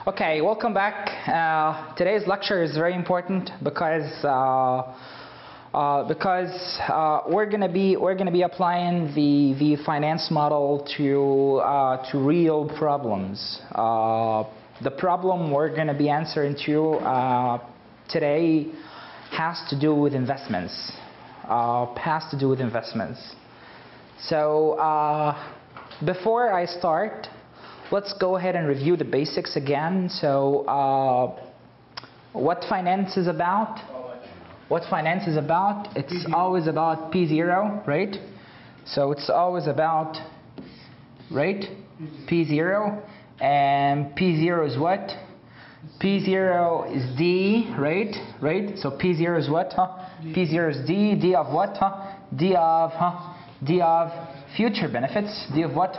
Okay, welcome back. Today's lecture is very important because we're gonna be applying the finance model to real problems. The problem we're gonna be answering to today has to do with investments. So before I start, let's go ahead and review the basics again. So what finance is about? It's always about P0, right? So it's always about, right? P0. And P0 is what? P0 is D, right? So P0 is what? P0 is D. D of what? D of future benefits. D of what?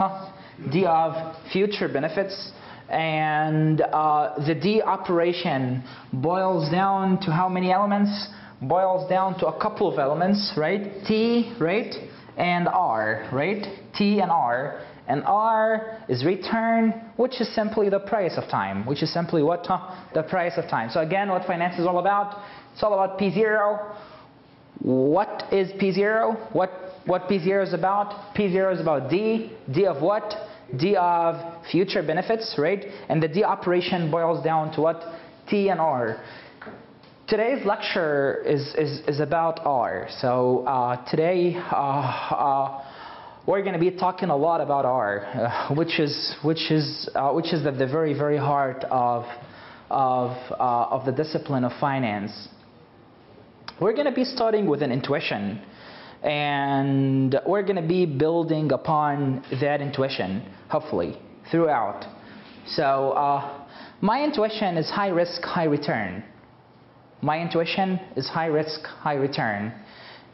D of future benefits. And the D operation boils down to how many elements? Boils down to a couple of elements, right? T, right? And R, right? T and R. And R is return, which is simply the price of time. Which is simply what? The price of time. So again, what finance is all about? It's all about P0. What is P0? What P0 is about? P0 is about D. D of what? D of future benefits, right? And the D operation boils down to what? T and R. Today's lecture is about R. So today we're going to be talking a lot about R, which is at the very, very heart of the discipline of finance. We're going to be starting with an intuition, and we're going to be building upon that intuition, hopefully, throughout. So my intuition is high risk, high return. My intuition is high risk, high return.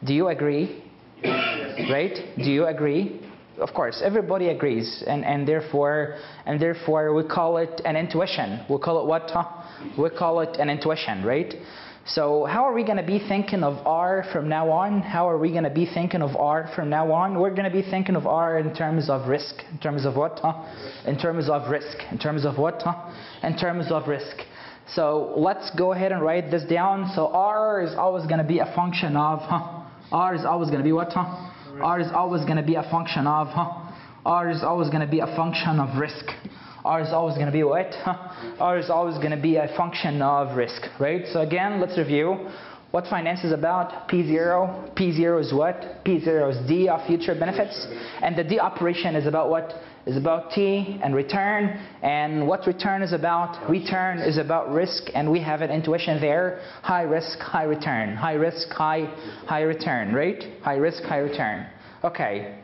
Do you agree? Right? Do you agree? Of course, everybody agrees, and therefore we call it an intuition. We'll call it what? We call it an intuition, right? So how are we going to be thinking of R from now on? How are we going to be thinking of R from now on? We're going to be thinking of R in terms of risk. In terms of what? In terms of risk. In terms of what? In terms of risk. So let's go ahead and write this down. So R is always going to be a function of R is always going to be what? R is always going to be a function of R is always going to be a function of risk. R is always going to be what? R is always going to be a function of risk, right? So again, let's review what finance is about. P0. P0 is what? P0 is D of future benefits. And the D operation is about what? Is about T and return. And what return is about? Return is about risk. And we have an intuition there. High risk, high return. High risk, high return, right? High risk, high return. Okay.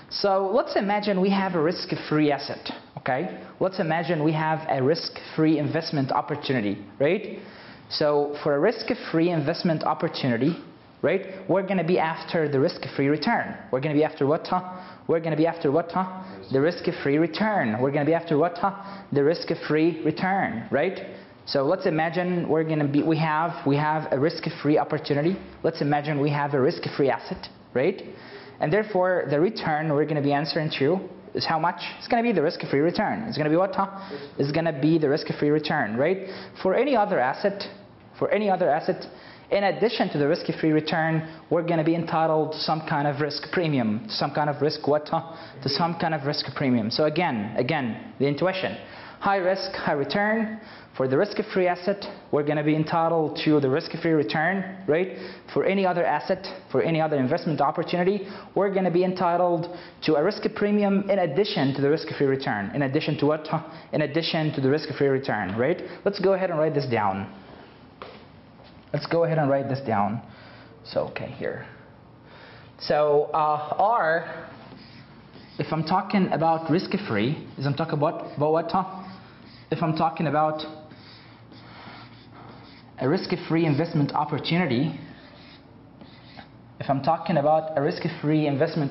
So let's imagine we have a risk-free asset. Okay? Let's imagine we have a risk-free investment opportunity, right? So for a risk-free investment opportunity, right, we're going to be after the risk-free return. We're going to be after what? We're going to be after what? The risk-free return. We're going to be after what? The risk-free return, right? So let's imagine we have a risk-free opportunity. Let's imagine we have a risk-free asset, right? And therefore, the return we're going to be answering to is how much? It's going to be the risk-free return. It's going to be what? It's going to be the risk-free return, right? For any other asset, in addition to the risk-free return, we're going to be entitled to some kind of risk premium. Some kind of risk what? To some kind of risk premium. So again, the intuition. High risk, high return. For the risk-free asset, we're going to be entitled to the risk-free return, right? For any other asset, for any other investment opportunity, we're going to be entitled to a risk premium in addition to the risk-free return. In addition to what? In addition to the risk-free return, right? Let's go ahead and write this down. So, okay, here. So, R, if I'm talking about risk-free, is I'm talking about what? If I'm talking about a risk-free investment opportunity, right? If I'm talking about the risk-free investment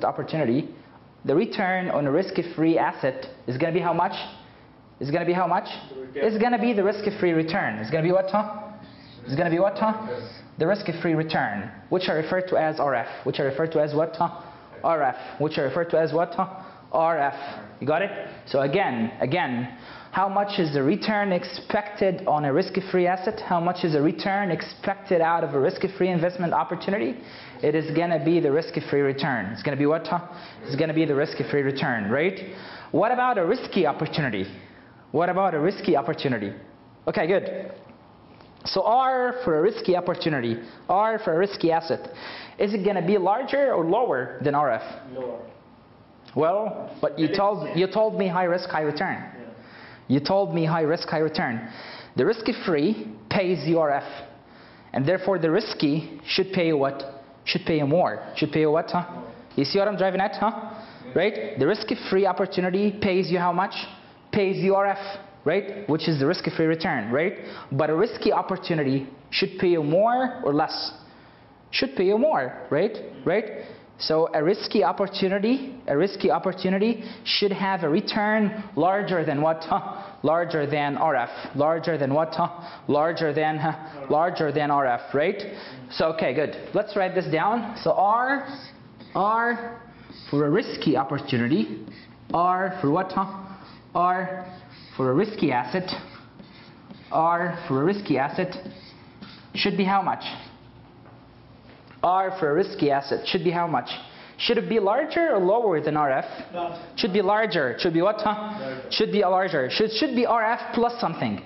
opportunity, the return on a risk-free asset is going to be how much? It's going to be how much? It's going to be the risk-free return. It's going to be what? It's going to be what? The risk-free return, which are referred to as RF, which are referred to as what? RF, which I refer to as what? RF. You got it? So again, how much is the return expected on a risk-free asset? How much is the return expected out of a risk-free investment opportunity? It is going to be the risk-free return. It's going to be what? It's going to be the risk-free return, right? What about a risky opportunity? What about a risky opportunity? Okay, good. So R for a risky opportunity, R for a risky asset. Is it going to be larger or lower than RF? Lower. Well, but you told me high risk, high return. Yeah. You told me high risk, high return. The risky-free pays you RF, and therefore the risky should pay you what? Should pay you more. Should pay you what? More. You see what I'm driving at? Right? The risky-free opportunity pays you how much? Pays you RF, right? Which is the risk-free return, right? But a risky opportunity should pay you more or less? Should pay you more, right? Right? So a risky opportunity should have a return larger than what? Larger than RF. Larger than what? Larger than RF, right? So okay, good. Let's write this down. So R for a risky opportunity. R for what? R for a risky asset. R for a risky asset should be how much? R for a risky asset should be how much? Should it be larger or lower than RF? No. Should be larger. Should be what? Larger. Should be larger. Should be RF plus something.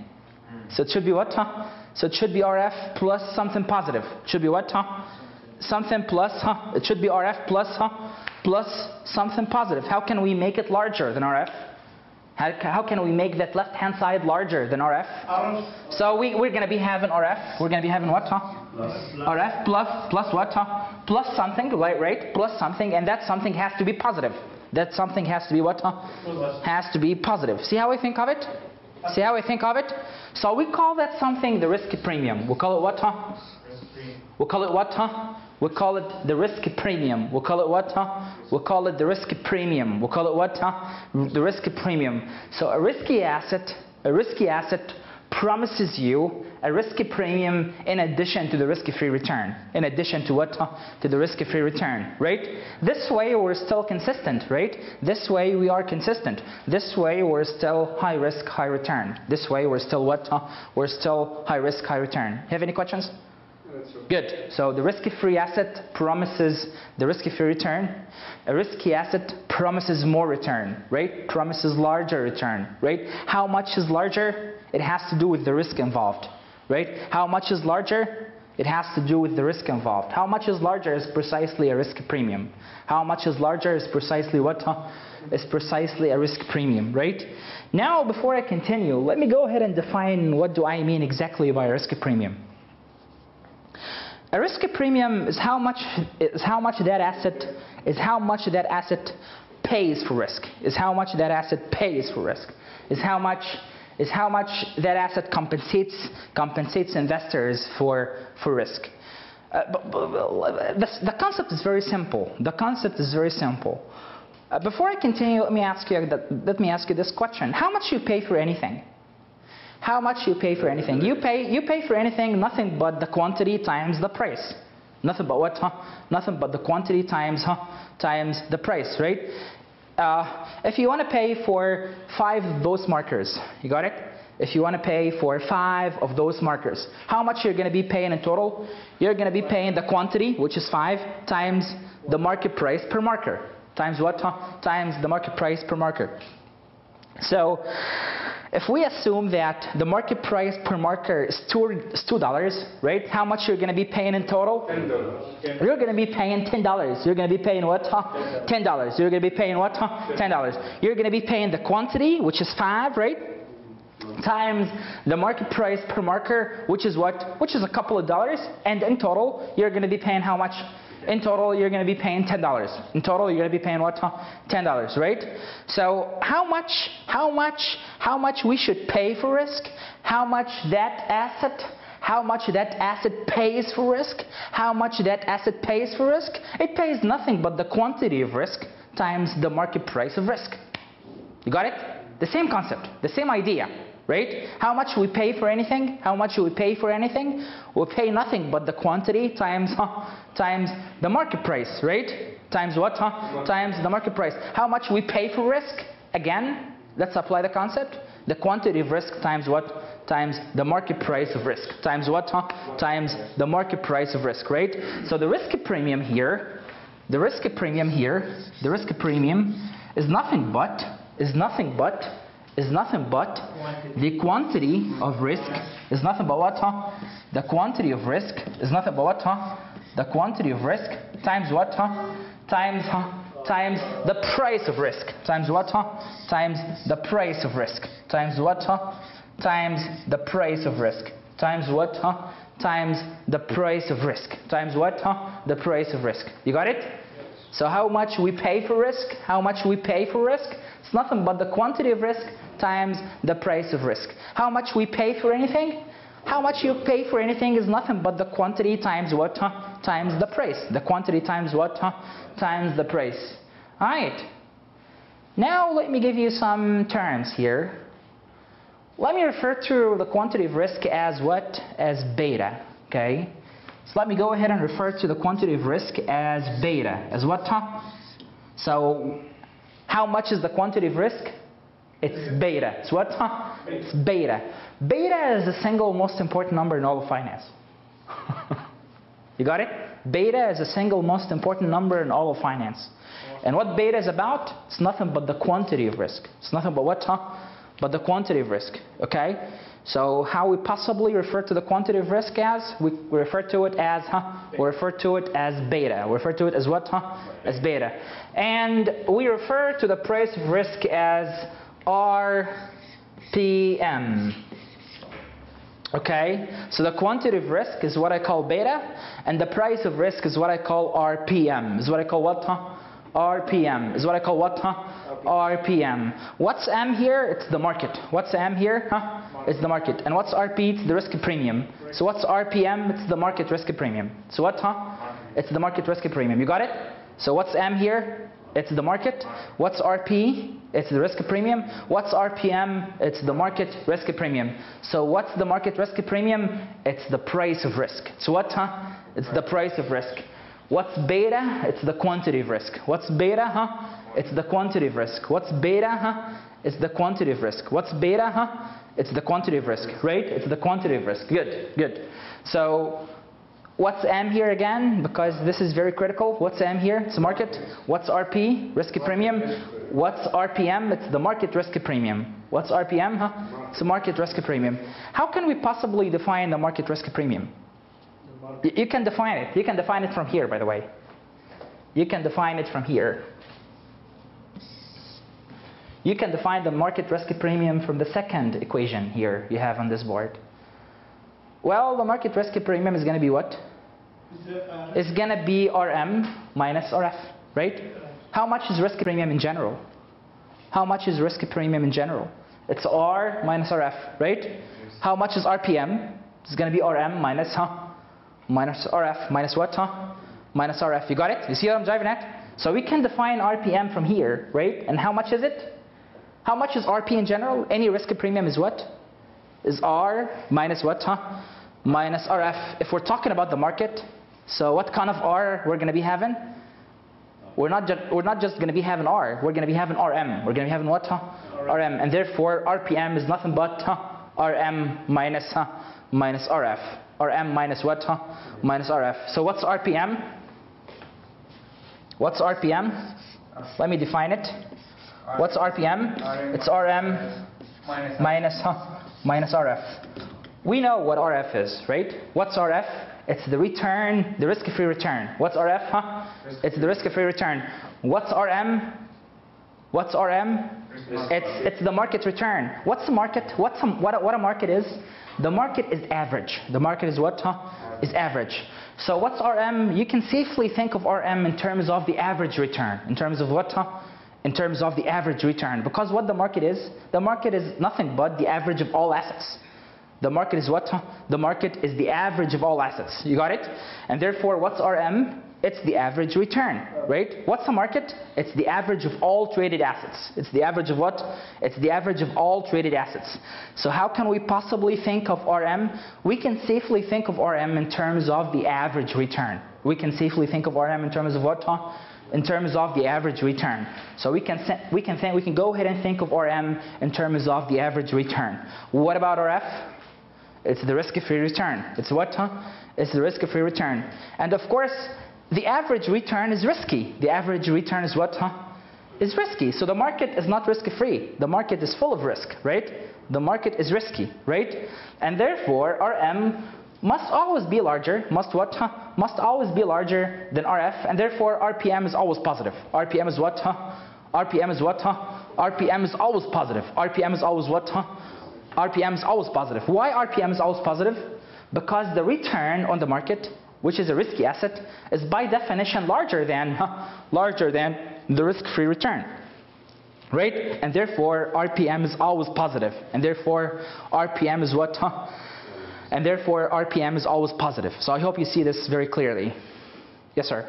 So it should be what? So it should be RF plus something positive. Should be what? Something plus. It should be RF plus plus something positive. How can we make it larger than RF? How can we make that left-hand side larger than RF? So we're going to be having RF. We're going to be having what? RF plus what? Plus something, right? Plus something, and that something has to be positive. That something has to be what? Has to be positive. See how I think of it? See how I think of it? So we call that something the risk premium. We'll call it what? We'll call it what? We'll call it the risk premium. We'll call it what? We'll call it the risk premium. We'll call it what? The risk premium. So a risky asset promises you a risky premium in addition to the risk-free return. In addition to what? To the risk-free return, right? This way we're still consistent, right? This way we are consistent. This way we're still high risk, high return. This way we're still what? We're still high risk, high return. Have any questions? Good. So the risky-free asset promises the risk-free return. A risky asset promises more return, right? Promises larger return, right? How much is larger? It has to do with the risk involved, right? How much is larger? It has to do with the risk involved. How much is larger is precisely a risk premium. How much is larger is precisely what? Is precisely a risk premium, right? Now, before I continue, let me go ahead and define what do I mean exactly by a risk premium. A risk premium is how much that asset pays for risk. Is how much that asset pays for risk. Is how much that asset compensates investors for risk. The concept is very simple. The concept is very simple. Before I continue, let me ask you this question: how much you pay for anything? How much you pay for anything? You pay for anything nothing but the quantity times the price. Nothing but what? Nothing but the quantity times the price, right? If you want to pay for 5 of those markers, you got it? If you want to pay for 5 of those markers, how much you're going to be paying in total? You're going to be paying the quantity, which is 5, times the market price per marker. Times what? Times the market price per marker. So if we assume that the market price per marker is $2, right? How much you're going to be paying in total? $10. You're going to be paying $10. You're going to be paying what? $10. You're going to be paying what? $10. You're going to be paying the quantity, which is 5, right? Times the market price per marker, which is what? Which is a couple of dollars. And in total, you're going to be paying how much? In total, you're going to be paying $10. In total, you're going to be paying what? $10, right? So how much we should pay for risk? How much that asset pays for risk? How much that asset pays for risk? It pays nothing but the quantity of risk times the market price of risk. You got it? The same concept, the same idea. Right? How much we pay for anything? How much we pay for anything? We pay nothing but the quantity times the market price, right? times what? Times the market price. How much we pay for risk? Again, let's apply the concept. The quantity of risk times what? Times the market price of risk. Times what? Times the market price of risk, right? So the risk premium here, the risk premium is nothing but the quantity of risk is nothing but what? The quantity of risk is nothing but what? The quantity of risk times what? Times the price of risk. Times what? Times the price of risk. Times what? Times the price of risk. Times what? Times the price of risk. Times what? The price of risk. You got it? So how much we pay for risk? How much we pay for risk? It's nothing but the quantity of risk times the price of risk. How much we pay for anything? How much you pay for anything is nothing but the quantity times what? Times the price. The quantity times what? Times the price. Alright. Now let me give you some terms here. Let me refer to the quantity of risk as what? As beta. Okay? So let me go ahead and refer to the quantity of risk as beta. As what? So how much is the quantity of risk? It's beta. It's what? It's beta. Beta is the single most important number in all of finance. You got it? Beta is the single most important number in all of finance. And what beta is about? It's nothing but the quantity of risk. It's nothing but what? But the quantity of risk. Okay? So how we possibly refer to the quantity of risk as? We refer to it as we refer to it as beta. We refer to it as what? As beta. And we refer to the price of risk as RPM. Okay? So the quantity of risk is what I call beta, and the price of risk is what I call RPM. Is what I call what? RPM. Is what I call what? RPM. What's M here? It's the market. What's M here? It's the market. And what's RP? It's the risk premium. So what's RPM? It's the market risk premium. So what? It's the market risk premium. You got it? So what's M here? It's the market. What's RP? It's the risk premium. What's RPM? It's the market risk premium. So what's the market risk premium? It's the price of risk. So what? It's the price of risk. What's beta? It's the quantity of risk. What's beta? It's the quantity of risk. What's beta? It's the quantity of risk. What's beta? It's the quantity of risk, right? It's the quantity of risk. Good, good. So what's M here again? Because this is very critical. What's M here? It's the market. What's RP? Risk premium. What's RPM? It's the market risk premium. What's RPM? It's the market risk premium. How can we possibly define the market risk premium? You can define it. You can define it from here, by the way. You can define it from here. You can define the market risk premium from the second equation here you have on this board. Well, the market risk premium is going to be what? It's going to be RM minus RF, right? How much is risk premium in general? How much is risk premium in general? It's R minus RF, right? How much is RPM? It's going to be RM minus minus RF. Minus what? Minus RF. You got it? You see what I'm driving at? So we can define RPM from here, right? And how much is it? How much is RP in general? Any risk premium is what? Is R minus what? Minus RF. If we're talking about the market, so what kind of R we're going to be having? We're not just going to be having R. We're going to be having RM. We're going to be having what? RM. And therefore, RPM is nothing but RM minus minus RF. RM minus what? Minus RF. So what's RPM? What's RPM? Let me define it. What's RPM? It's RM minus minus RF. We know what RF is, right? What's RF? It's the return, the risk-free return. What's RF? It's the risk-free return. What's RM? What's RM? It's the market return. What's the market? What a market is? The market is average. The market is what? Is average. So what's RM? You can safely think of RM in terms of the average return. In terms of what? In terms of the average return. Because what the market is nothing but the average of all assets. The market is what? The market is the average of all assets. You got it? And therefore, what's RM? It's the average return, right? What's the market? It's the average of all traded assets. It's the average of what? It's the average of all traded assets. So how can we possibly think of RM? We can safely think of RM in terms of the average return. We can safely think of RM in terms of what? in terms of the average return. So we can go ahead and think of RM in terms of the average return. What about RF? It's the risk-free return. It's what? It's the risk-free return. And of course, the average return is risky. The average return is what? Is risky. So the market is not risk-free. The market is full of risk, right? The market is risky, right? And therefore, RM must always be larger. Must what? Must always be larger than RF. And therefore, RPM is always positive. RPM is what? RPM is what? RPM is always positive. RPM is always what? RPM is always positive. Why RPM is always positive? Because the return on the market, which is a risky asset, is by definition larger than the risk-free return, right? And therefore, RPM is always positive. And therefore, RPM is what? And therefore, RPM is always positive. So I hope you see this very clearly. Yes, sir?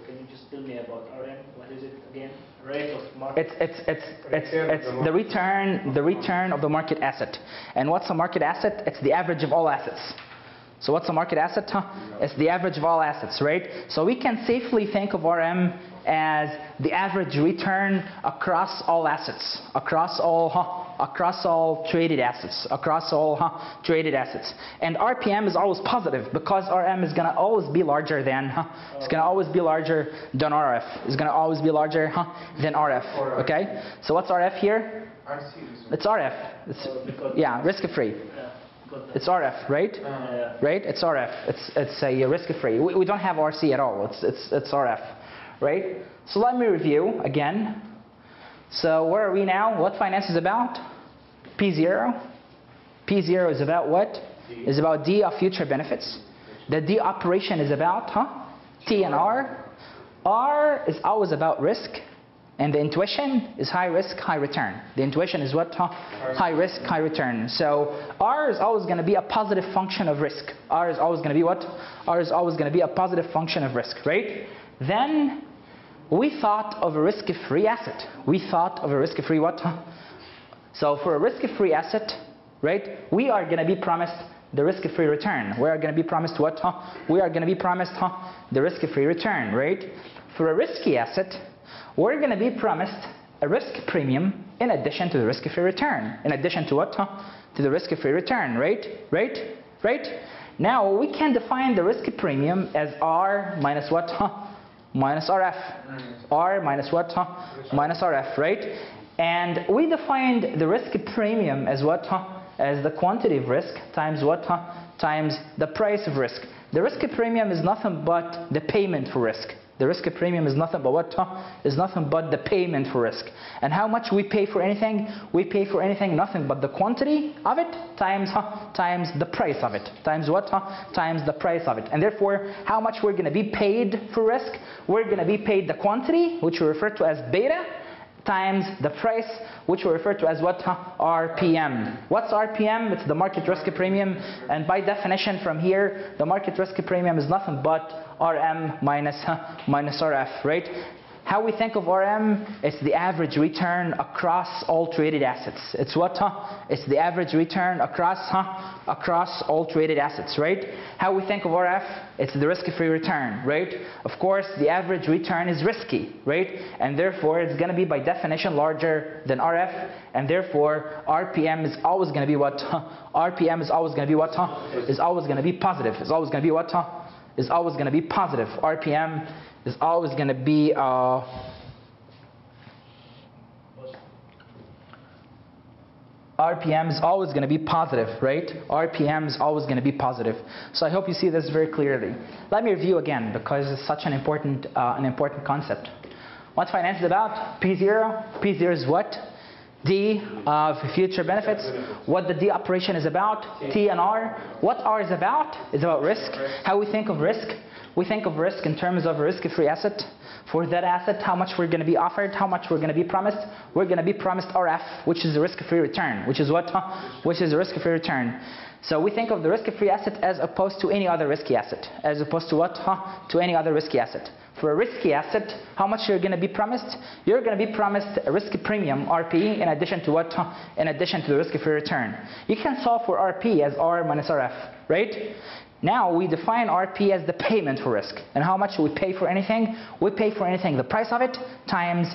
Can you just tell me about RM? What is it again? Rate of market? It's the return of the market asset. And what's a market asset? It's the average of all assets. So what's a market asset? It's the average of all assets, right? So we can safely think of RM as the average return across all assets, across all traded assets, And RPM is always positive because RM is going to always be larger than RF. It's going to always be larger than RF. Okay. So what's RF here? It's RF. It's risk-free. It's RF, right? Right? It's RF. It's a risk-free. We don't have RC at all. It's RF, right? So let me review again. So where are we now? What finance is about? P0. P0 is about what? Is about D of future benefits. The D operation is about T and R. R is always about risk. And the intuition is high risk, high return. The intuition is what? High risk, high return. So R is always going to be a positive function of risk. R is always going to be what? R is always going to be a positive function of risk, right? Then we thought of a risk-free asset. We thought of a risk-free what? So for a risk-free asset, right, we are going to be promised the risk-free return. We are going to be promised what? We are going to be promised the risk-free return, right? For a risky asset, we're going to be promised a risk premium in addition to the risk-free return. In addition to what? To the risk-free return, right? Right? Now we can define the risk premium as R minus what? Minus RF. R minus what? Minus RF, right? And we defined the risk premium as what? As the quantity of risk times what? Times the price of risk. The risk premium is nothing but the payment for risk. The risk premium is nothing but what? Is nothing but the payment for risk. And how much we pay for anything? We pay for anything nothing but the quantity of it times the price of it. Times what? Times the price of it. And therefore, how much we're going to be paid for risk? We're going to be paid the quantity, which we refer to as beta, times the price, which we refer to as what? RPM. What's RPM? It's the market risk premium. And by definition from here, the market risk premium is nothing but RM minus RF, right? How we think of RM, it's the average return across all traded assets. It's what? It's the average return across all traded assets, right? How we think of RF, it's the risk-free return, right? Of course, the average return is risky, right? And therefore, it's going to be by definition larger than RF, and therefore, RPM is always going to be what? RPM is always going to be what? Is always going to be positive. Is always going to be what? Is always going to be positive. RPM is always going to be RPM is always going to be positive, right? RPM is always going to be positive. So I hope you see this very clearly. Let me review again because it's such an important concept. What finance is about? P0. P0 is what? D of future benefits. What the D operation is about? T and R. What R is about? Is about risk. How we think of risk? We think of risk in terms of a risk-free asset. For that asset, how much we're going to be offered, how much we're going to be promised. We're going to be promised RF, which is a risk-free return. Which is what? Which is a risk-free return. So we think of the risk-free asset as opposed to any other risky asset. As opposed to what? To any other risky asset. For a risky asset, how much you're going to be promised? You're going to be promised a risk premium, RP, in addition to what? In addition to the risk-free return. You can solve for RP as R minus RF, right? Now we define RP as the payment for risk. And how much we pay for anything? We pay for anything, the price of it times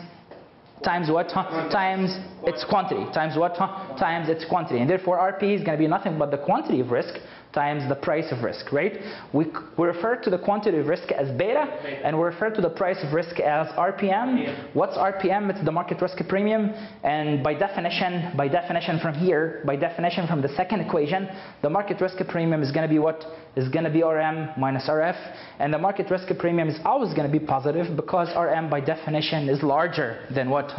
what? Times its quantity. Times what? Times its quantity. And therefore RP is going to be nothing but the quantity of risk times the price of risk, right? We refer to the quantity of risk as beta, and we refer to the price of risk as RPM. What's RPM? It's the market risk premium. And by definition from here, by definition from the second equation, the market risk premium is going to be what? Is going to be RM minus RF. And the market risk premium is always going to be positive because RM by definition is larger than what?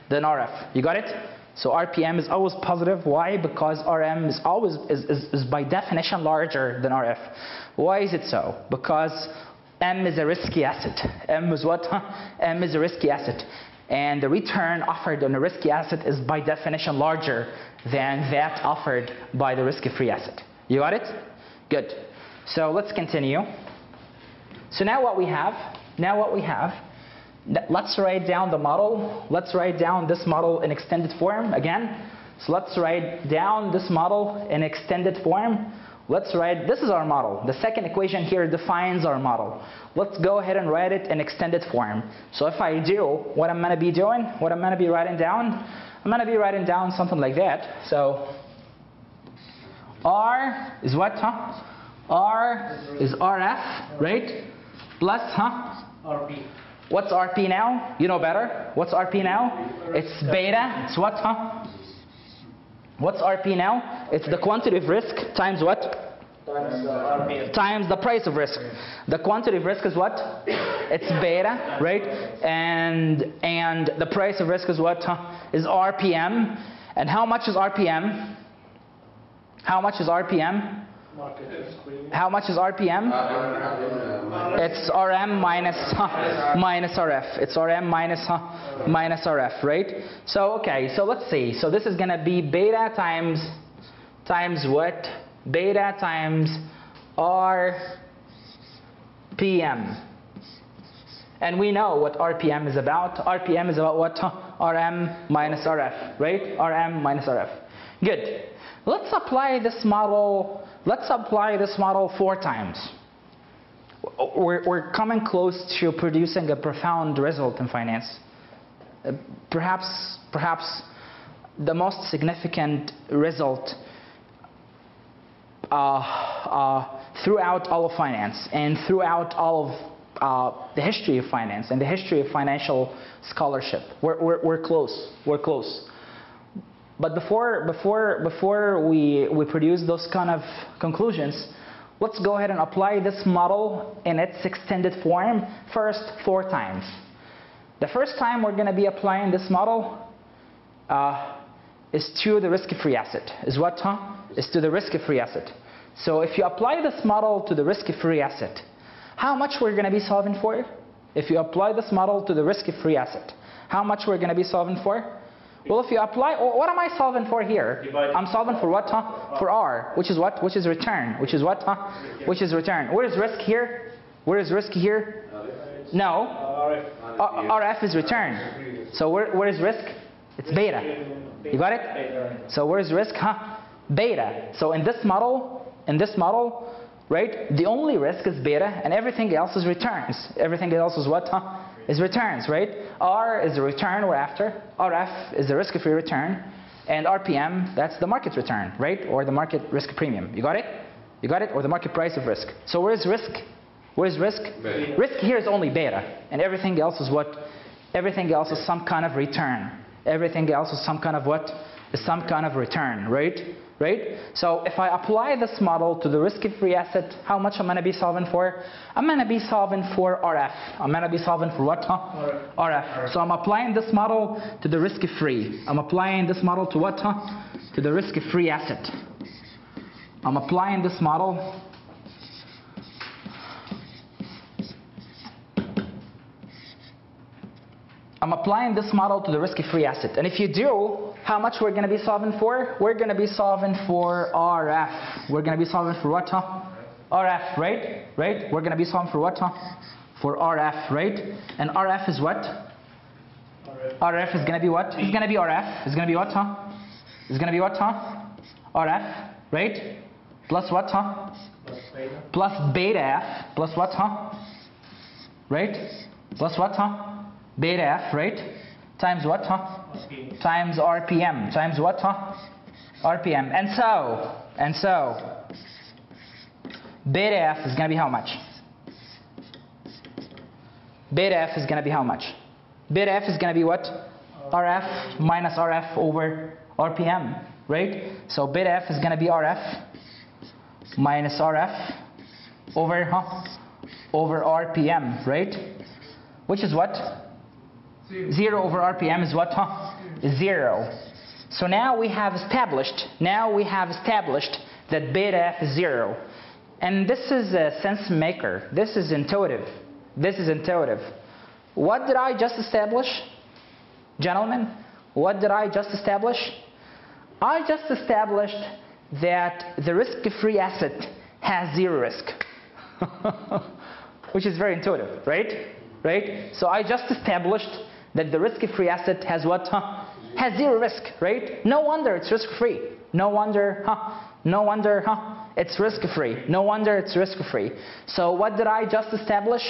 Than RF. You got it? So RPM is always positive. Why? Because RM is always is by definition larger than RF. Why is it so? Because M is a risky asset. M is what? M is a risky asset. And the return offered on a risky asset is by definition larger than that offered by the risk-free asset. You got it? Good. So let's continue. So now what we have, let's write down the model. Let's write down this model in extended form again. So let's write down this model in extended form. Let's write, this is our model. The second equation here defines our model. Let's go ahead and write it in extended form. So if I do, what I'm going to be doing, what I'm going to be writing down, I'm going to be writing down something like that. So R is what? R is RF, right? Plus, RP. What's RP now? You know better. What's RP now? It's beta. It's what? What's RP now? It's the quantity of risk times what? Times RP. Times the price of risk. The quantity of risk is what? It's beta, right? And the price of risk is what? Is RPM. And how much is RPM? How much is RPM? How much is RPM? It's RM minus RF. It's RM minus RF, right? So okay, so let's see. So this is going to be beta times what? Beta times RPM. And we know what RPM is about. RPM is about what? RM minus RF, right? RM minus RF. Good. Let's apply this model. Let's apply this model 4 times. We're coming close to producing a profound result in finance. Perhaps the most significant result throughout all of finance and throughout all of the history of finance and the history of financial scholarship. We're close. We're close. But before we produce those kind of conclusions, let's go ahead and apply this model in its extended form first 4 times. The first time we're going to be applying this model is to the risk-free asset. Is what? Is to the risk-free asset. So if you apply this model to the risk-free asset, how much we're going to be solving for? If you apply this model to the risk-free asset, how much we're going to be solving for? Well, if you apply, what am I solving for here? I'm solving for what? For R, which is what? Which is return. Which is what? Which is return. Where is risk here? Where is risk here? No. RF is return. So where is risk? It's beta. You got it? So where is risk? Beta. So in this model, right, the only risk is beta and everything else is returns. Everything else is what? Is returns, right? R is the return we're after. RF is the risk-free return. And RPM, that's the market return, right? Or the market risk premium. You got it? You got it? Or the market price of risk. So where's risk? Where's risk? Beta. Risk here is only beta. And everything else is what? Everything else is some kind of return. Everything else is some kind of what? Is some kind of return, right? Right? So if I apply this model to the risk-free asset, how much I'm going to be solving for? I'm going to be solving for RF. I'm going to be solving for what? RF. So I'm applying this model to the risk-free. I'm applying this model to what? To the risk-free asset. I'm applying this model to the risk-free asset. And if you do, how much we're going to be solving for? We're going to be solving for RF. We're going to be solving for what? RF, right? Right? We're going to be solving for what? For RF, right? And RF is what? RF is going to be what? It's going to be RF. It's going to be what? It's going to be what? RF, right? Plus what? plus beta F, plus what, huh? Right? Plus what, huh? Beta F, right? Times what, huh? Times RPM. Times what, huh? RPM. And so, beta F is going to be how much? Beta F is going to be how much? Beta F is going to be what? RF minus RF over RPM, right? So beta F is going to be RF minus RF over, over RPM, right? Which is what? 0 over RPM is what, 0. So now we have established that beta F is 0. And this is a sense maker. This is intuitive. This is intuitive. What did I just establish? Gentlemen, what did I just establish? I just established that the risk-free asset has 0 risk. Which is very intuitive, right? Right? So I just established that the risk-free asset has what? Has 0 risk, right? No wonder it's risk-free. No wonder, it's risk-free. No wonder it's risk-free. So what did I just establish?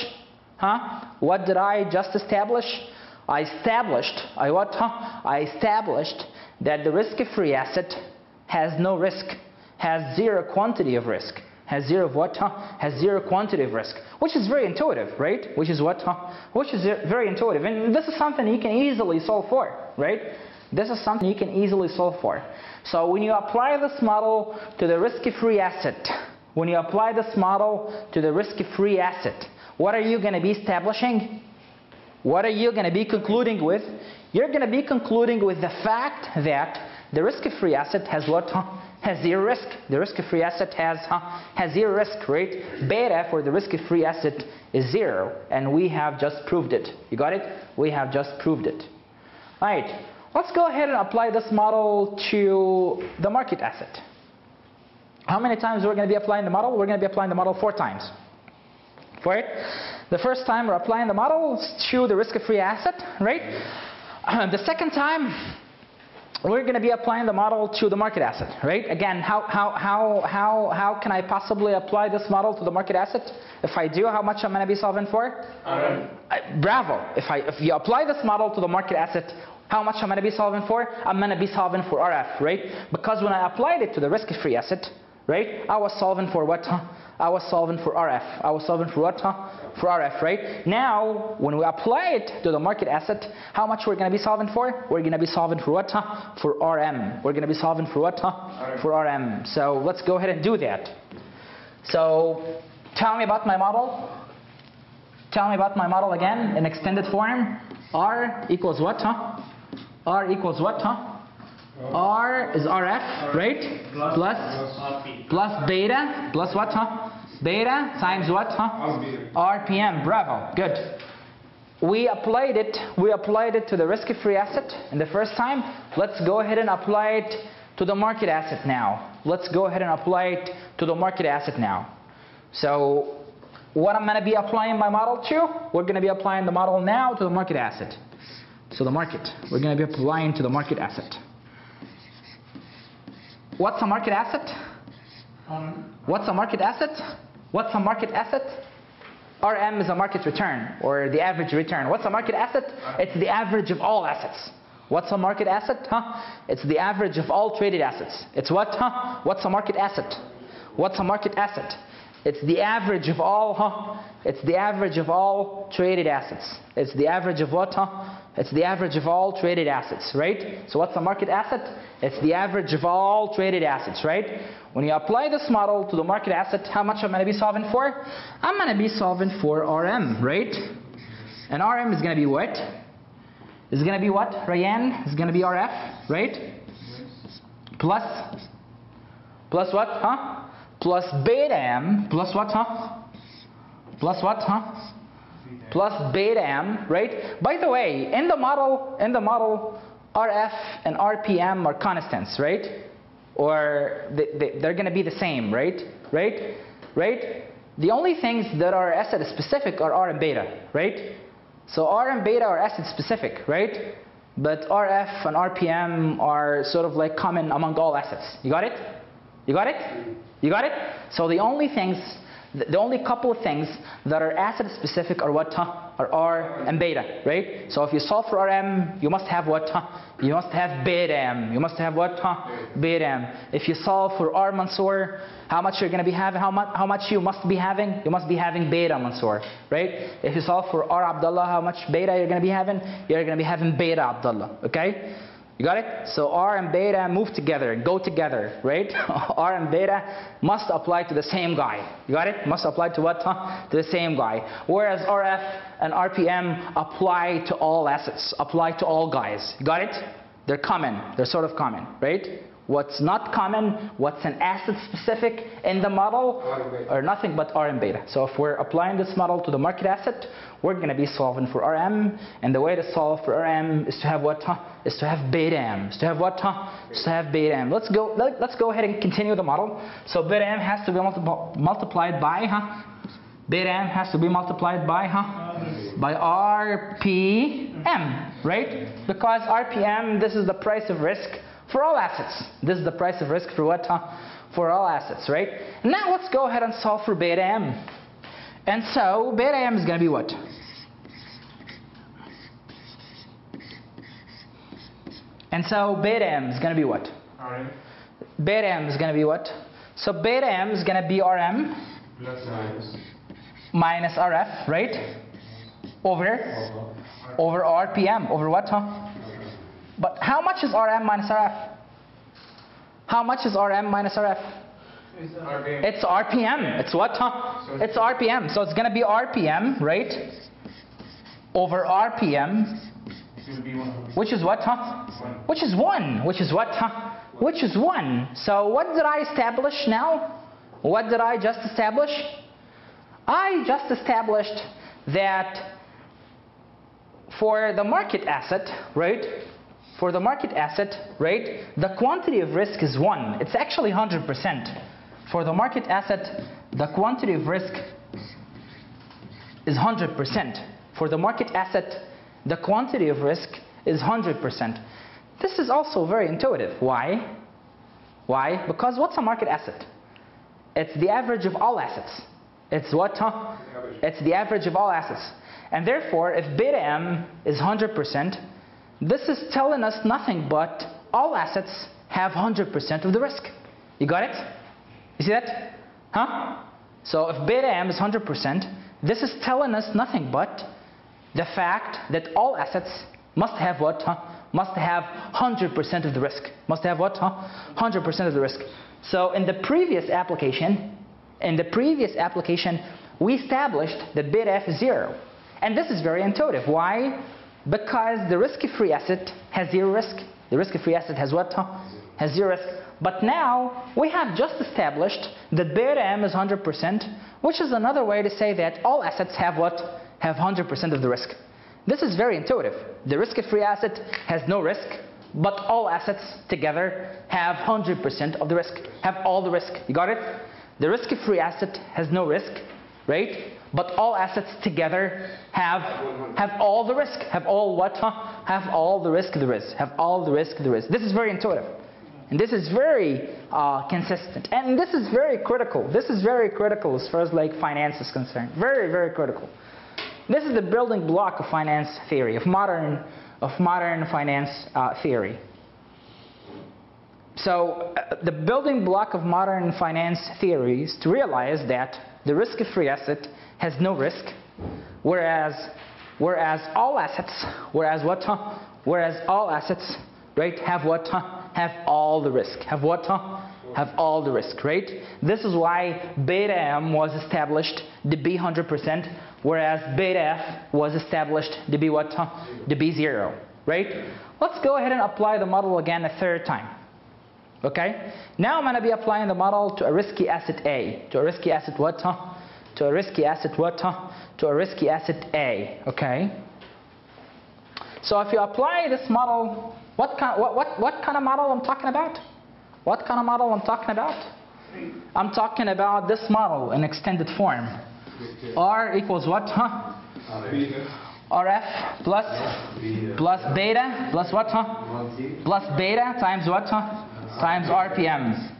What did I just establish? I established that the risk-free asset has no risk, has 0 quantity of risk. Has 0 of what? Has 0 quantity of risk. Which is very intuitive, right? Which is what? Which is very intuitive. And this is something you can easily solve for, right? This is something you can easily solve for. So when you apply this model to the risk-free asset, what are you going to be establishing? What are you going to be concluding with? You're going to be concluding with the fact that the risk-free asset has what? Has 0 risk. The risk-free asset has 0 risk, right? Beta for the risk-free asset is 0, and we have just proved it. You got it? We have just proved it. All right. Let's go ahead and apply this model to the market asset. How many times we're going to be applying the model? We're going to be applying the model 4 times. Right? The first time we're applying the model to the risk-free asset, right? The second time we're going to be applying the model to the market asset, right? Again, how can I possibly apply this model to the market asset? If I do, how much I'm going to be solving for? Bravo! If you apply this model to the market asset, how much I'm going to be solving for? I'm going to be solving for RF, right? Because when I applied it to the risk-free asset, right, I was solving for what? I was solving for RF. I was solving for what? For RF, right? Now, when we apply it to the market asset, how much we're going to be solving for? We're going to be solving for what? For RM. We're going to be solving for what? For RM. So let's go ahead and do that. So tell me about my model. Tell me about my model again in extended form. R equals what? R equals what? R is RF, right? Plus beta, plus what? Beta times what? RPM. Bravo. Good. We applied it to the risk-free asset in the first time. Let's go ahead and apply it to the market asset now. Let's go ahead and apply it to the market asset now. So what I'm going to be applying my model to? We're going to be applying the model now to the market asset. So the market. We're going to be applying to the market asset. What's a market asset? What's a market asset? What's a market asset? RM is a market return, or the average return. What's a market asset? It's the average of all assets. What's a market asset? It's the average of all traded assets. It's what? What's a market asset? What's a market asset? It's the average of all, it's the average of all traded assets. It's the average of what, It's the average of all traded assets, right? So what's a market asset? It's the average of all traded assets, right? When you apply this model to the market asset, how much am I going to be solving for? I'm going to be solving for RM, right? And RM is going to be what? Is going to be what, Ryan? It's going to be RF, right? Plus what, Plus beta M, plus what, Plus what, Plus beta M, right? By the way, in the model, RF and RPM are constants, right? Or they're going to be the same, right? Right? The only things that are asset specific are R and beta, right? So R and beta are asset specific, right? But RF and RPM are sort of like common among all assets. You got it? You got it? You got it? So the only couple of things that are asset specific are what? Are R and beta, right? So if you solve for RM, you must have what? You must have beta M. You must have what? Beta M. If you solve for R Mansour, how much you're going to be having? How much you must be having? You must be having beta Mansour, right? If you solve for R Abdullah, how much beta you're going to be having? You're going to be having beta Abdullah, okay? You got it? So R and beta move together, go together, right? R and beta must apply to the same guy. You got it? Must apply to what? To the same guy. Whereas RF and RPM apply to all assets, apply to all guys. You got it? They're common. They're sort of common, right? What's not common, what's an asset specific in the model, are nothing but R and beta. So if we're applying this model to the market asset, we're going to be solving for RM, and the way to solve for RM is to have what? Is to have beta M. Is to have what? Is to have beta M. Let's go ahead and continue the model. So beta M has to be multiplied by beta M has to be multiplied by by RPM, right? Because RPM, this is the price of risk for all assets. This is the price of risk for what? For all assets, right? Now let's go ahead and solve for beta M. And so beta M is going to be what? And so beta M is going to be what? RM. Beta M is going to be what? So beta M is going to be RM minus RF, right? Over RPM. Over what? But how much is RM minus RF? How much is RM minus RF? It's RPM. It's what? It's RPM. So it's going to be RPM, right? Over RPM. Which is what? Which is 1. Which is what? Which is 1. So what did I establish now? What did I just establish? I just established that for the market asset, right? For the market asset, right? The quantity of risk is 1. It's actually 100%. For the market asset, the quantity of risk is 100%. For the market asset, the quantity of risk is 100%. This is also very intuitive. Why? Why? Because what's a market asset? It's the average of all assets. It's what? It's the average of all assets. And therefore, if beta M is 100%, this is telling us nothing but all assets have 100% of the risk. You got it? You see that? So if beta M is 100%, this is telling us nothing but the fact that all assets must have what? Must have 100% of the risk. Must have what? 100% of the risk. So in the previous application, we established that beta F is 0. And this is very intuitive. Why? Because the risk-free asset has 0 risk. The risk-free asset has what? Has 0 risk. But now we have just established that beta M is 100%, which is another way to say that all assets have what? Have 100% of the risk. This is very intuitive. The risk-free asset has no risk, but all assets together have 100% of the risk, have all the risk. You got it? The risk-free asset has no risk, right? But all assets together have all the risk. Have all what? Have all the risk there is. Have all the risk there is. This is very intuitive. And this is very consistent. And this is very critical. This is very critical as far as like finance is concerned. Very, very critical. This is the building block of finance theory, of modern finance theory. So the building block of modern finance theory is to realize that the risk-free asset has no risk, whereas all assets, right, have what? Have all the risk. Have what? Have all the risk, right? This is why beta M was established to be 100%, whereas beta F was established to be what? To be 0, right? Let's go ahead and apply the model again a third time. Okay? Now I'm going to be applying the model to a risky asset A. To a risky asset what? To a risky asset what? To a risky asset A. Okay? So if you apply this model, what kind of model I'm talking about? What kind of model I'm talking about? I'm talking about this model in extended form. R equals what? RF plus beta plus what? Plus beta times what? Times RPM.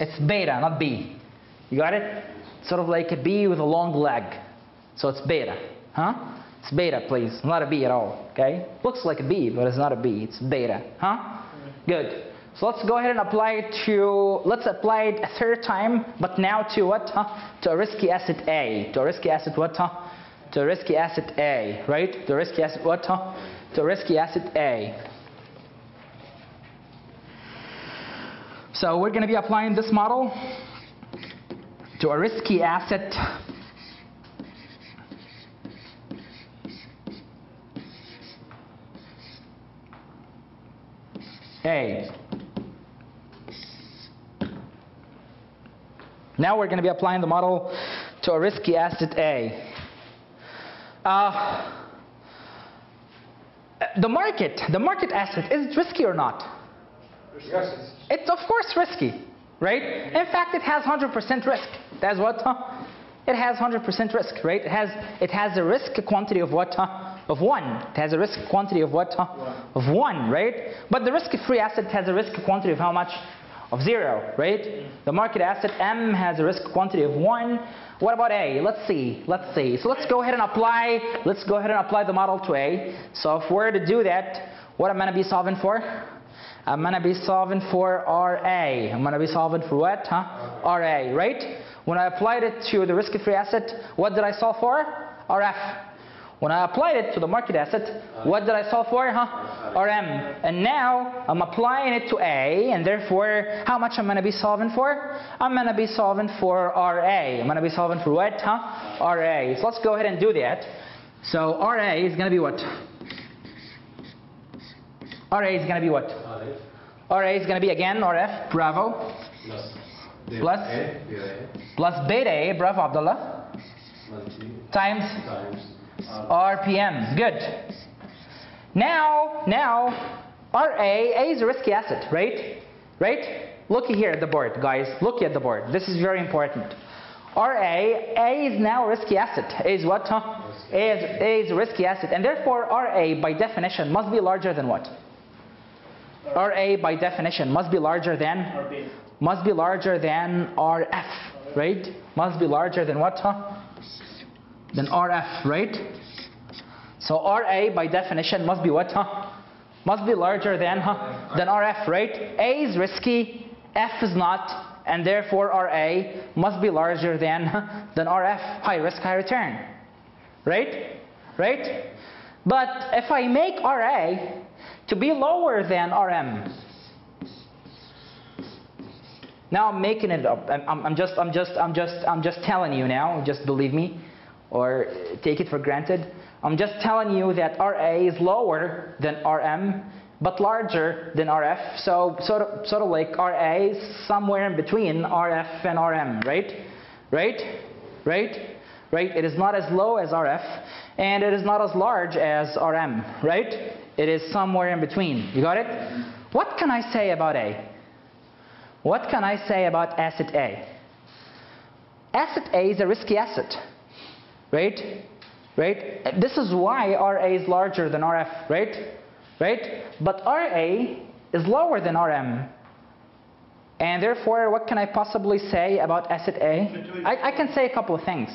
It's beta, not B. You got it? Sort of like a bee with a long leg. So it's beta. Huh? It's beta, please. Not a bee at all. Okay? Looks like a bee, but it's not a bee. It's beta. Huh? Good. So let's go ahead and apply it to, let's apply it a third time, but now to what? To a risky asset A. To a risky asset what? To a risky asset A. Right? To a risky asset what? To a risky asset A. So we're going to be applying this model to a risky asset A. Now we're going to be applying the model to a risky asset A. The market asset, is it risky or not? Yes. It's of course risky, right? In fact, it has 100% risk. That's what? It has 100% risk, right? It has a risk quantity of what? Of 1. It has a risk quantity of what? Of 1, right? But the risk-free asset has a risk quantity of how much? Of 0, right? The market asset M has a risk quantity of 1. What about A? Let's see. So let's go ahead and apply the model to A. So if we're to do that, what am I going to be solving for? I'm going to be solving for RA. I'm going to be solving for what? RA, right? When I applied it to the risk-free asset, what did I solve for? RF. When I applied it to the market asset, what did I solve for? RM. And now I'm applying it to A, and therefore, how much I'm going to be solving for? I'm going to be solving for RA. I'm going to be solving for what? RA. So let's go ahead and do that. So RA is going to be what? RA is going to be what? RA is going to be again RF, bravo. Plus beta A, bravo Abdullah. Times RPM. Good. Now RA is a risky asset, right? Right? Looky here at the board, guys. Look at the board. This is very important. A is now a risky asset. A is what? A is a risky asset, and therefore RA by definition must be larger than what? RA by definition must be larger than RF, right? Must be larger than what? Than RF, right? So RA by definition must be what? Must be larger than RF, right? A is risky, F is not, and therefore RA must be larger than RF, high risk, high return, right? Right? But if I make RA to be lower than RM, now I'm making it up. I'm just telling you now. Just believe me, or take it for granted. I'm just telling you that RA is lower than RM, but larger than RF. So sort of like RA is somewhere in between RF and RM, right? Right? It is not as low as RF, and it is not as large as RM, right? It is somewhere in between. You got it? What can I say about A? What can I say about asset A? Asset A is a risky asset, right? Right? This is why RA is larger than RF, right? Right? But RA is lower than RM. And therefore, what can I possibly say about asset A? I can say a couple of things.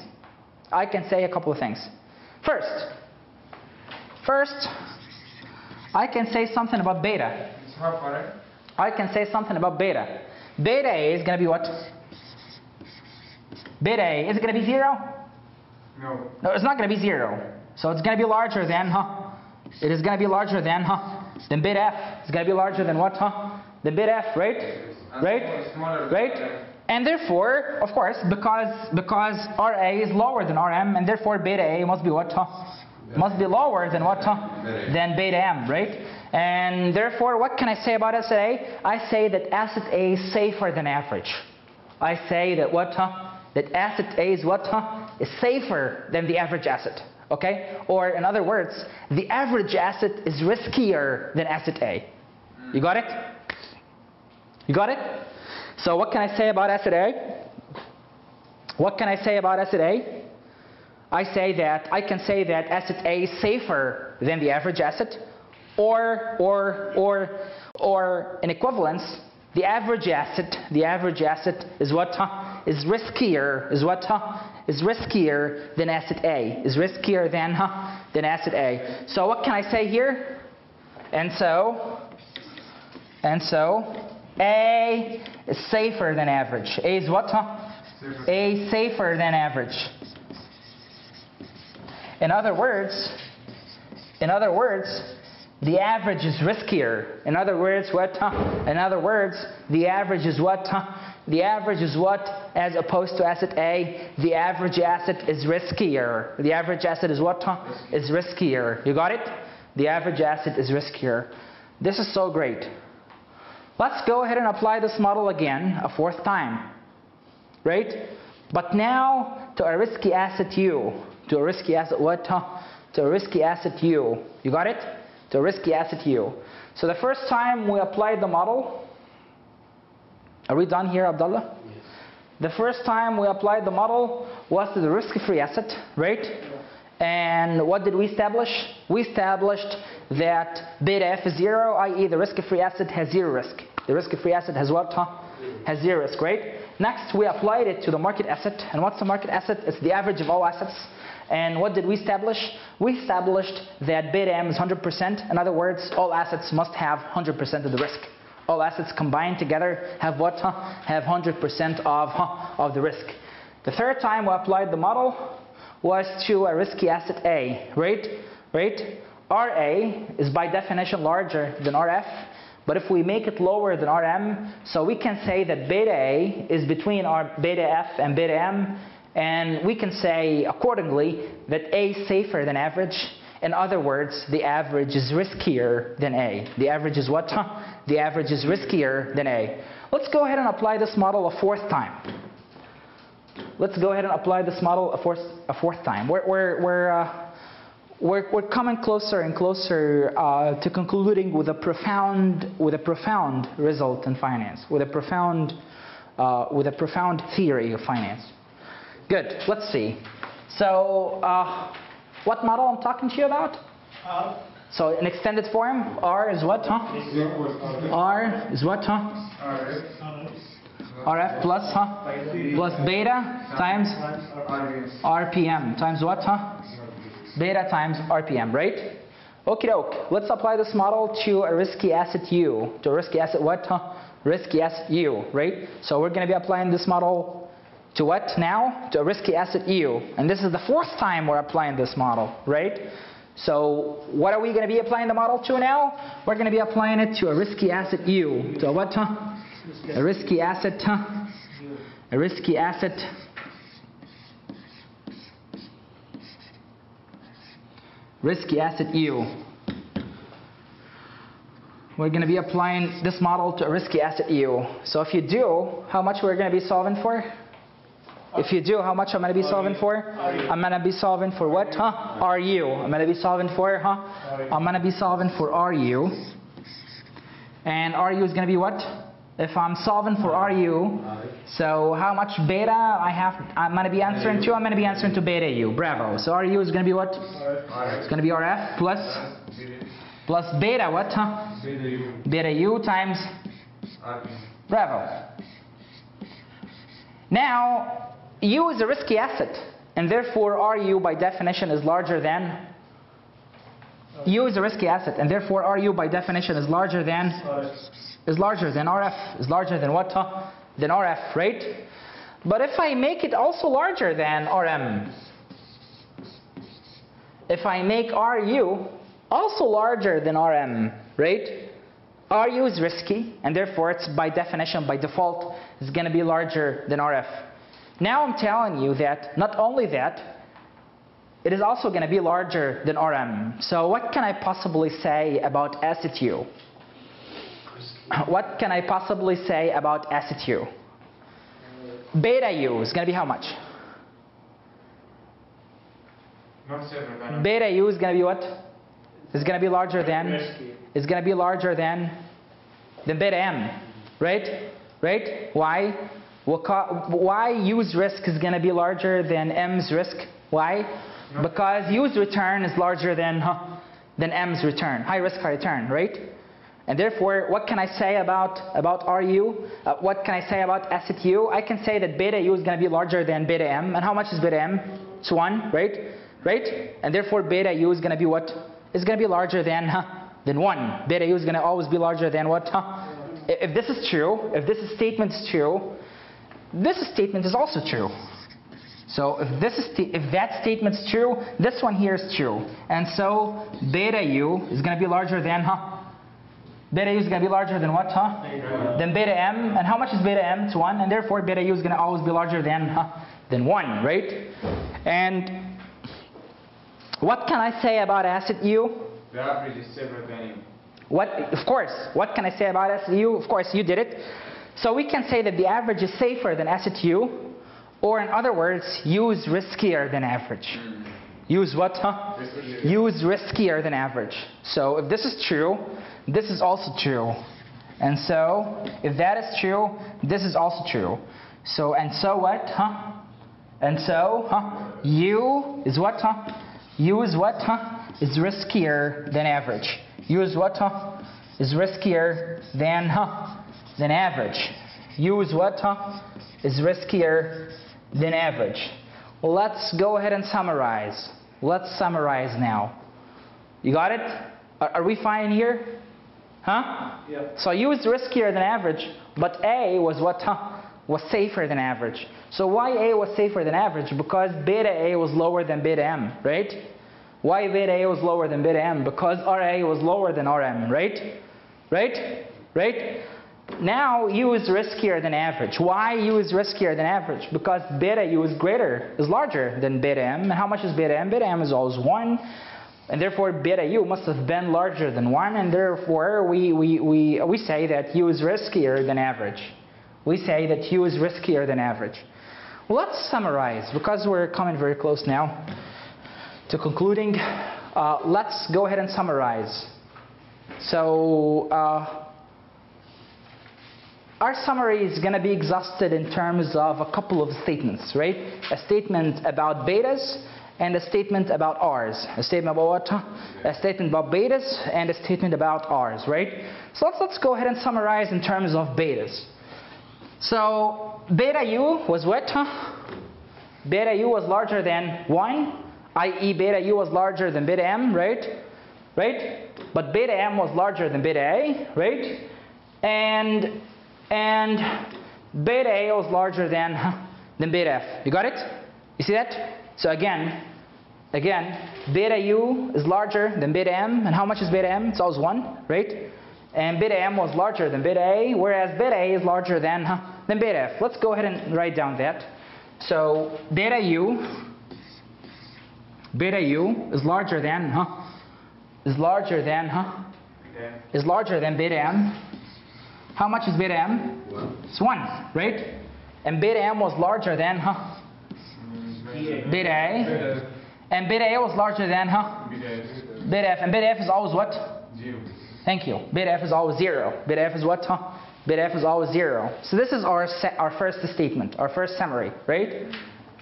First, I can say something about beta. I can say something about beta. Beta A is going to be what? Beta A, is it going to be 0? No. No, it's not going to be 0. So it's going to be larger than, It is going to be larger than, Than beta F. It's going to be larger than what, Than beta F, right? Right? And therefore, of course, because RA is lower than RM, and therefore beta A must be what? Must be lower than what? Than beta M, right? And therefore, what can I say about asset A? I say that asset A is safer than average. I say that what? That asset A is what? Is safer than the average asset. Okay? Or in other words, the average asset is riskier than asset A. You got it? You got it? So what can I say about asset A? What can I say about asset A? I can say that asset A is safer than the average asset, or in equivalence, the average asset is what? Is riskier, is what? Is riskier than asset A, is riskier than asset A. So what can I say here? And so A is safer than average. A is what? A safer than average. In other words, the average is riskier. In other words, what? In other words, the average is what? The average is what? As opposed to asset A, the average asset is riskier. The average asset is what? Is riskier. You got it? The average asset is riskier. This is so great. Let's go ahead and apply this model again a fourth time. Right? But now to a risky asset U. To a risky asset what? To a risky asset U. You got it? To a risky asset U. So the first time we applied the model, are we done here, Abdullah? Yes. The first time we applied the model was to the risk-free asset, right? And what did we establish? We established that beta F is 0, i.e. the risk-free asset has 0 risk. The risk-free asset has what? Has 0 risk, right? Next, we applied it to the market asset. And what's the market asset? It's the average of all assets. And what did we establish? We established that beta M is 100%. In other words, all assets must have 100% of the risk. All assets combined together have what? Have 100% of the risk. The third time we applied the model was to a risky asset A, right? RA is by definition larger than RF. But if we make it lower than RM, so we can say that beta A is between our beta F and beta M. And we can say accordingly that A is safer than average. In other words, the average is riskier than A. The average is what? The average is riskier than A. Let's go ahead and apply this model a fourth time. Let's go ahead and apply this model a fourth time. We're coming closer and closer to concluding with a profound result in finance, with a profound theory of finance. Good. Let's see. So, what model I'm talking to you about? So, in extended form, R is what? R is what? RF plus plus beta times RPM times what? Beta times RPM, right? Okie doke. Let's apply this model to a risky asset U. To a risky asset what? Risky asset U, right? So we're going to be applying this model to what now? To a risky asset U. And this is the fourth time we're applying this model, right? So what are we going to be applying the model to now? We're going to be applying it to a risky asset U. To a what? A risky asset. A risky asset. Risky asset U. We're going to be applying this model to a risky asset U. So if you do, how much we're going to be solving for? If you do, how much I'm going to be solving for? I'm going to be solving for what? RU. I'm going to be solving for, I'm going to be solving for RU. And RU is going to be what? If I'm solving for RU, so how much beta I'm going to be answering to? I'm going to be answering to beta U. Bravo. So RU is going to be what? It's going to be RF plus beta what? Beta U times bravo. Now, U is a risky asset, and therefore RU by definition is larger than U is a risky asset, and therefore RU by definition is larger than RF. Is larger than what? Than RF, right? But if I make it also larger than RM, if I make RU also larger than RM, right? RU is risky, and therefore it's by definition, by default, is going to be larger than RF. Now I'm telling you that not only that, it is also going to be larger than RM. So what can I possibly say about asset U? What can I possibly say about asset U? Beta U is going to be how much? Beta U is going to be what? It's going to be larger than? It's going to be larger than beta M, right? Right? Why? Why U's risk is going to be larger than M's risk? Why? Because U's return is larger than M's return. High risk, high return, right? And therefore, what can I say about RU? What can I say about asset U? I can say that beta U is going to be larger than beta M. And how much is beta M? It's 1, right? Right? And therefore, beta U is going to be what? It's going to be larger than 1. Beta U is going to always be larger than what? If this is true, if this statement is true, this statement is also true. So if that statement is true, this one here is true. And so beta U is going to be larger than beta U is going to be larger than what? Than beta M. And how much is beta M? It's 1. And therefore beta U is going to always be larger than 1, right? And what can I say about asset U? The average is safer than U. What? Of course. What can I say about asset U? Of course, you did it. So we can say that the average is safer than asset U. Or in other words, U is riskier than average. U is what? U is riskier than average. So if this is true, this is also true. And so if that is true, this is also true. So and so what? And so U is what? U is what? Is riskier than average. U is what? Is riskier than average. U is what? Is riskier than average. Well, let's go ahead and summarize. Let's summarize now. You got it? Are we fine here? Yeah. So U is riskier than average, but A was what? Was safer than average. So why A was safer than average? Because beta A was lower than beta M, right? Why beta A was lower than beta M? Because RA was lower than RM, right? Right? Right? Now U is riskier than average. Why U is riskier than average? Because beta U is larger than beta M. And how much is beta M? Beta M is always 1. And therefore beta U must have been larger than 1. And therefore we say that U is riskier than average. We say that U is riskier than average. Well, let's summarize because we're coming very close now to concluding. Let's go ahead and summarize. So our summary is going to be exhausted in terms of a couple of statements, right? A statement about betas and a statement about R's. A statement about what? A statement about betas and a statement about R's, right? So let's go ahead and summarize in terms of betas. So beta U was what? Beta U was larger than 1, i.e. beta U was larger than beta M, right? Right? But beta M was larger than beta A, right? And beta A was larger than beta F. You got it? You see that? So again, beta U is larger than beta M. And how much is beta M? It's always 1, right? And beta M was larger than beta A, whereas beta A is larger than beta F. Let's go ahead and write down that. So beta U is larger than beta M. How much is beta M? 1. It's 1, right? And beta M was larger than beta A. And beta A was larger than beta F. And beta F is always what? 0. Thank you. Beta F is always 0. Beta F is what? Beta F is always 0. So this is our first statement, our first summary, right?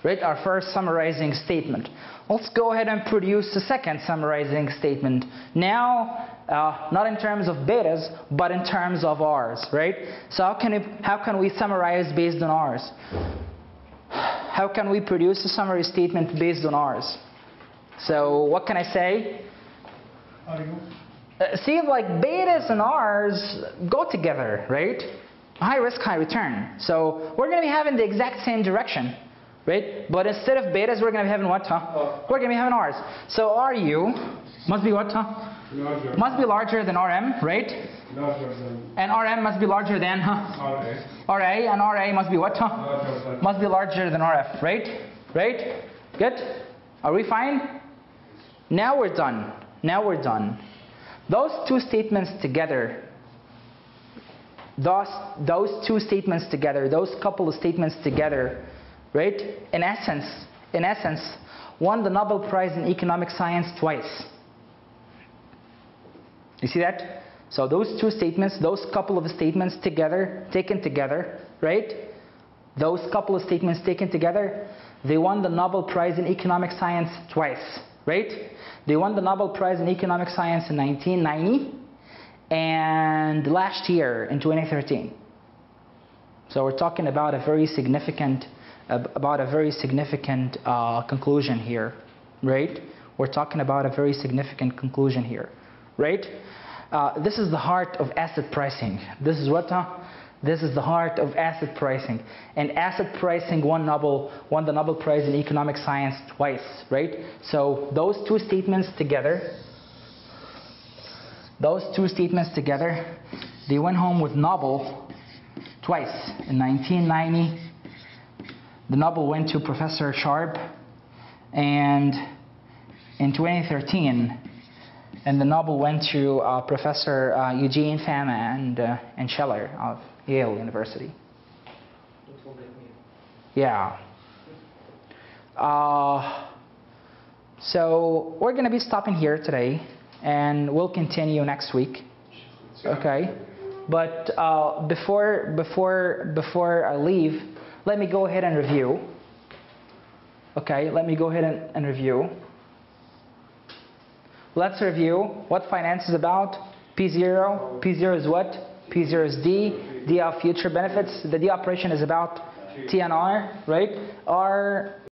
Right? Our first summarizing statement. Let's go ahead and produce the second summarizing statement. Now, not in terms of betas, but in terms of R's, right? So how can we summarize based on R's? How can we produce a summary statement based on R's? So what can I say? See, like betas and R's go together, right? High risk, high return. So we're going to be having the exact same direction, right? But instead of betas, we're going to be having what? We're going to be having R's. So RU must be what? Larger. Must be larger than RM, right? Larger than And RM must be larger than RA. RA, and RA must be what? Larger than Must be larger than RF, right? Right? Good? Are we fine? Now we're done. Now we're done. Those two statements together, those couple of statements together, right? In essence, won the Nobel Prize in Economic Science twice. You see that? So those two statements, those couple of statements together, taken together, right? Those couple of statements taken together, they won the Nobel Prize in Economic Science twice, right? They won the Nobel Prize in Economic Science in 1990 and last year in 2013. So we're talking about a very significant conclusion here, right? We're talking about a very significant conclusion here, right? This is the heart of asset pricing. This is what? This is the heart of asset pricing. And asset pricing won the Nobel Prize in economic science twice, right? So those two statements together, they went home with Nobel twice. In 1990, the Nobel went to Professor Sharp, and in 2013, and the Nobel went to Professor Eugene Fama and Scheller of Yale University. Don't forget me. Yeah. So we're going to be stopping here today, and we'll continue next week. Okay. But before I leave, let me go ahead and review. Okay. Let me go ahead and review. Let's review what finance is about. P0. P0 is what? P0 is D. D of future benefits. The D operation is about T and R, right? R